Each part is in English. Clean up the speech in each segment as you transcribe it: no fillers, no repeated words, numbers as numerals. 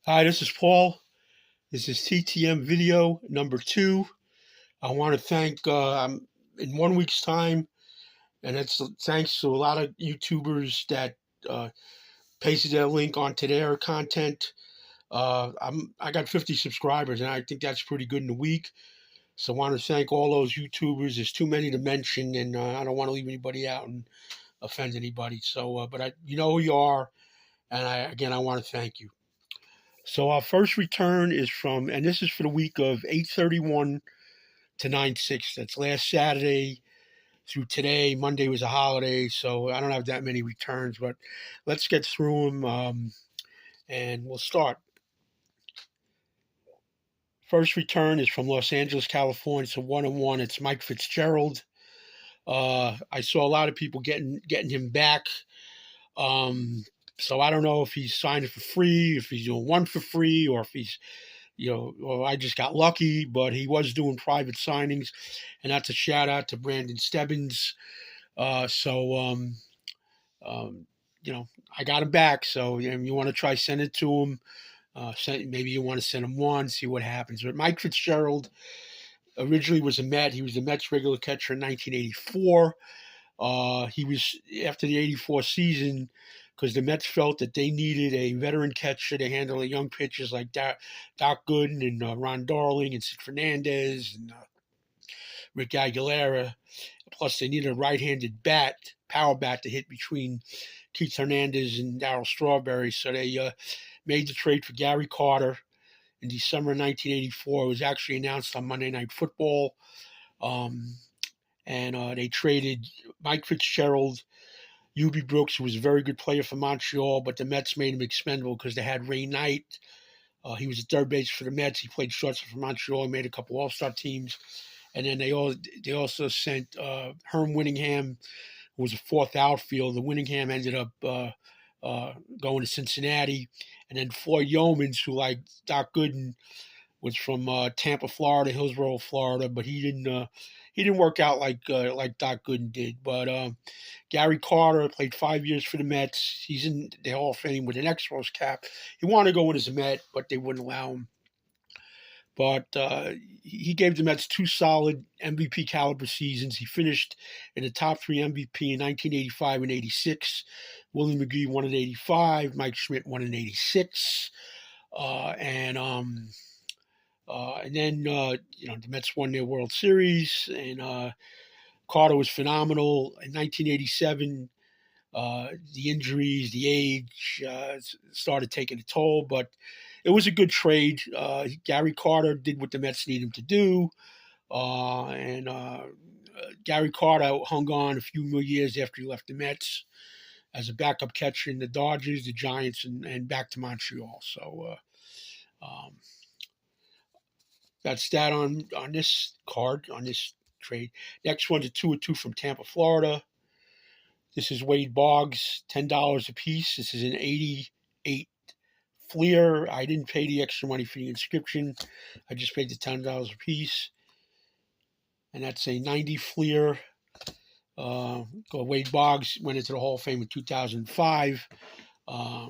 Hi, this is Paul. This is TTM video number 2. I want to thank, I'm in 1 week's time, and it's thanks to a lot of YouTubers that uh, pasted their link onto their content. I got 50 subscribers, and I think that's pretty good in a week. So I want to thank all those YouTubers. There's too many to mention, and I don't want to leave anybody out and offend anybody. You know who you are, and I want to thank you. So our first return is from, and this is for the week of 8/31 to 9/6. That's last Saturday through today. Monday was a holiday, so I don't have that many returns, but let's get through them, and we'll start. First return is from Los Angeles, California. It's a 1-1. It's Mike Fitzgerald. I saw a lot of people getting him back. So I don't know if he's signed it for free, if he's doing one for free, or if he's well, I just got lucky, but he was doing private signings, and that's a shout out to Brandon Stebbins. Uh, so, um, um, I got him back. So, you want to try send it to him. Maybe you want to send him one, see what happens. But Mike Fitzgerald originally was a Met. He was the Mets regular catcher in 1984. He was after the '84 season because the Mets felt that they needed a veteran catcher to handle the young pitchers like Doc Gooden and Ron Darling and Sid Fernandez and Rick Aguilera. Plus, they needed a right-handed power bat to hit between Keith Hernandez and Darryl Strawberry. So they made the trade for Gary Carter in December 1984. It was actually announced on Monday Night Football. And they traded Mike Fitzgerald, Ubi Brooks, who was a very good player for Montreal, but the Mets made him expendable because they had Ray Knight. He was a third base for the Mets. He played shortstop for Montreal. He made a couple All-Star teams. And then they also sent Herm Winningham, who was a fourth outfielder. Winningham ended up going to Cincinnati. And then Floyd Yeomans, who, like Doc Gooden, was from Tampa, Florida, Hillsborough, Florida, but he didn't work out like Doc Gooden did. But Gary Carter played 5 years for the Mets. He's in the Hall of Fame with an Expos cap. He wanted to go in as a Met, but they wouldn't allow him. But he gave the Mets two solid MVP caliber seasons. He finished in the top 3 MVP in 1985 and '86. Willie McGee won in '85. Mike Schmidt won in '86. And then the Mets won their World Series, and Carter was phenomenal in 1987. The injuries, the age started taking a toll, but it was a good trade. Gary Carter did what the Mets needed him to do, and Gary Carter hung on a few more years after he left the Mets as a backup catcher in the Dodgers, the Giants, and back to Montreal. So that's that on this card, on this trade. Next one's a 2-2 from Tampa, Florida. This is Wade Boggs, $10 a piece. This is an 88 Fleer. I didn't pay the extra money for the inscription. I just paid the $10 a piece. And that's a 90 Fleer. Wade Boggs went into the Hall of Fame in 2005. A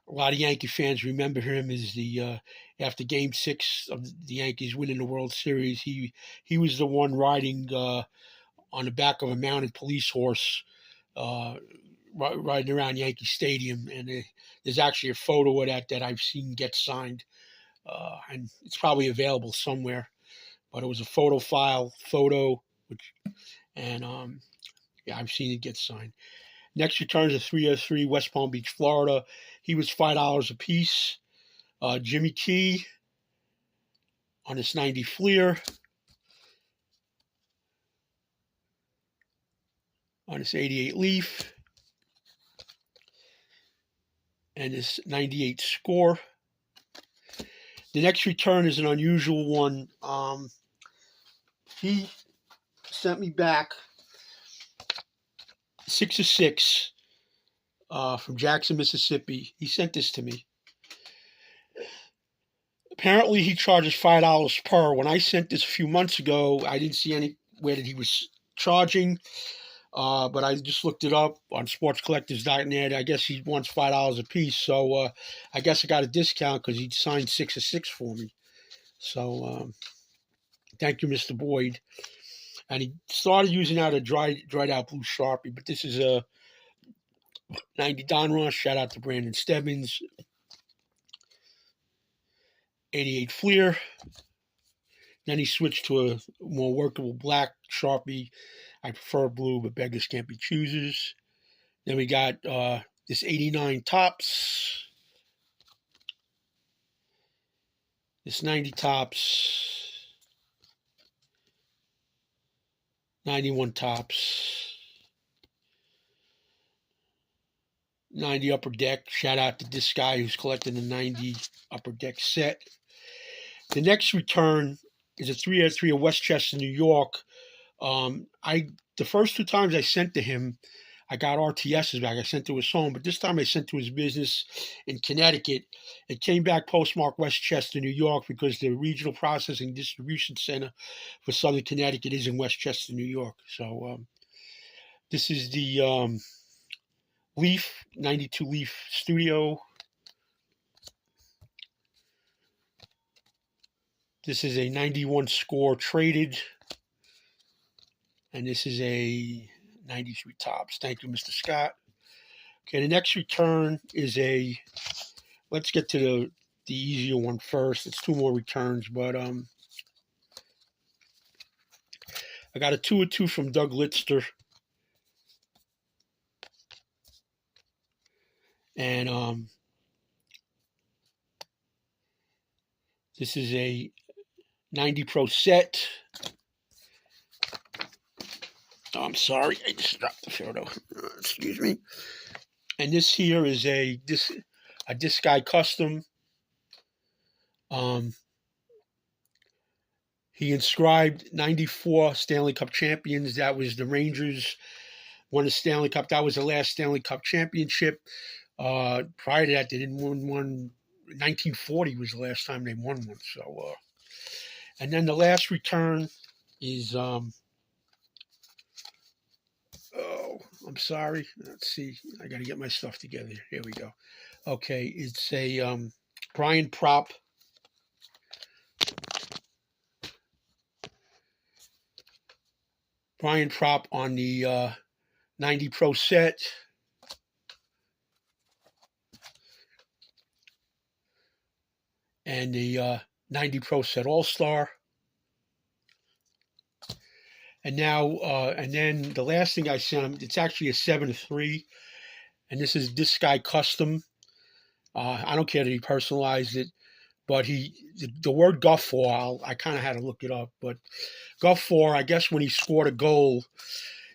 lot of Yankee fans remember him as the after Game 6 of the Yankees winning the World Series. He was the one riding on the back of a mounted police horse, riding around Yankee Stadium, and there's actually a photo of that I've seen get signed, and it's probably available somewhere. But it was a photo, and I've seen it get signed. Next return is a 303 West Palm Beach, Florida. He was $5 a piece. Jimmy Key on this 90 Fleer. On this 88 Leaf. And this 98 Score. The next return is an unusual one. He sent me back 6 of 6 from Jackson, Mississippi. He sent this to me. Apparently, he charges $5 per. When I sent this a few months ago, I didn't see anywhere that he was charging. But I just looked it up on sportscollectors.net. I guess he wants $5 a piece. So I guess I got a discount because he signed 6 of 6 for me. So thank you, Mr. Boyd. And he started using out a dried out blue Sharpie, but this is a 90 Donruss. Shout out to Brandon Stebbins. 88 Fleer. Then he switched to a more workable black Sharpie. I prefer blue, but beggars can't be choosers. Then we got this 89 Tops. This 90 Tops. 91 Tops. 90 Upper Deck. Shout out to this guy who's collecting the 90 Upper Deck set. The next return is a 3/3 of Westchester, New York. The first 2 times I sent to him, I got RTSs back. I sent to his home, but this time I sent to his business in Connecticut. It came back postmarked Westchester, New York, because the regional processing distribution center for Southern Connecticut is in Westchester, New York. So this is the Leaf 92 Leaf Studio. This is a 91 score traded. And this is a 93 Tops. Thank you, Mr. Scott. Okay, the next return is let's get to the easier one first. It's 2 more returns, but I got a 2 of 2 from Doug Litster. And this is a 90 Pro set. Oh, I'm sorry, I just dropped the photo. Excuse me. And this here is a Disc Guy custom. He inscribed 94 Stanley Cup champions. That was the Rangers won the Stanley Cup. That was the last Stanley Cup championship. Prior to that, they didn't win one. 1940 was the last time they won one. So, and then the last return is I'm sorry. Let's see. I got to get my stuff together. Here we go. Okay, it's a Brian Propp. Brian Propp on the 90 Pro set. And the 90 Pro set All-Star. And now, and then the last thing I sent him, it's actually a 7-3. And this is Disc Guy custom. I don't care that he personalized it, but the word Guffaw, I kind of had to look it up. But Guffaw, I guess when he scored a goal,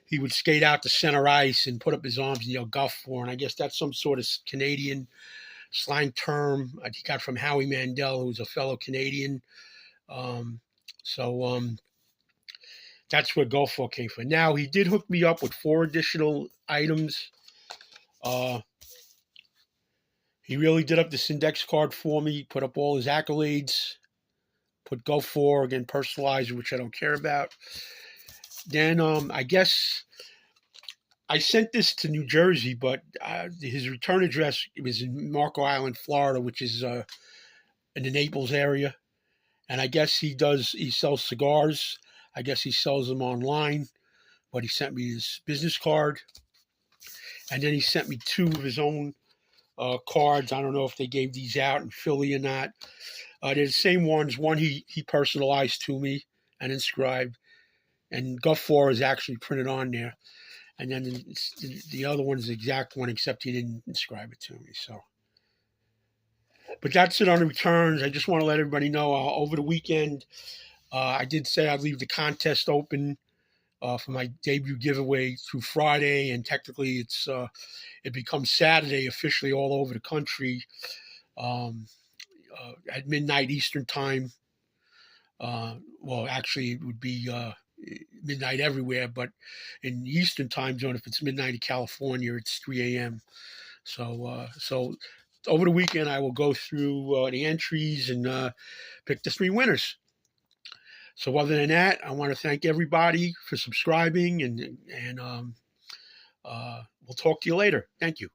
he would skate out to center ice and put up his arms and yell Guffaw. And I guess that's some sort of Canadian slang term he got from Howie Mandel, who's a fellow Canadian. That's where Gulfport came from. Now, he did hook me up with 4 additional items. He really did up this index card for me, put up all his accolades, put Gulfport, again, personalized, which I don't care about. Then I guess I sent this to New Jersey, but his return address was in Marco Island, Florida, which is in the Naples area. And I guess he sells cigars. I guess he sells them online, but he sent me his business card. And then he sent me 2 of his own cards. I don't know if they gave these out in Philly or not. They're the same ones. One he personalized to me and inscribed. And Guffaw is actually printed on there. And then the other one is the exact one, except he didn't inscribe it to me. So, but that's it on the returns. I just want to let everybody know over the weekend, I did say I'd leave the contest open for my debut giveaway through Friday, and technically it becomes Saturday officially all over the country at midnight Eastern time. Well, actually, it would be midnight everywhere, but in the Eastern time zone, if it's midnight in California, it's 3 a.m. So over the weekend, I will go through the entries and pick the 3 winners. So other than that, I want to thank everybody for subscribing and We'll talk to you later. Thank you.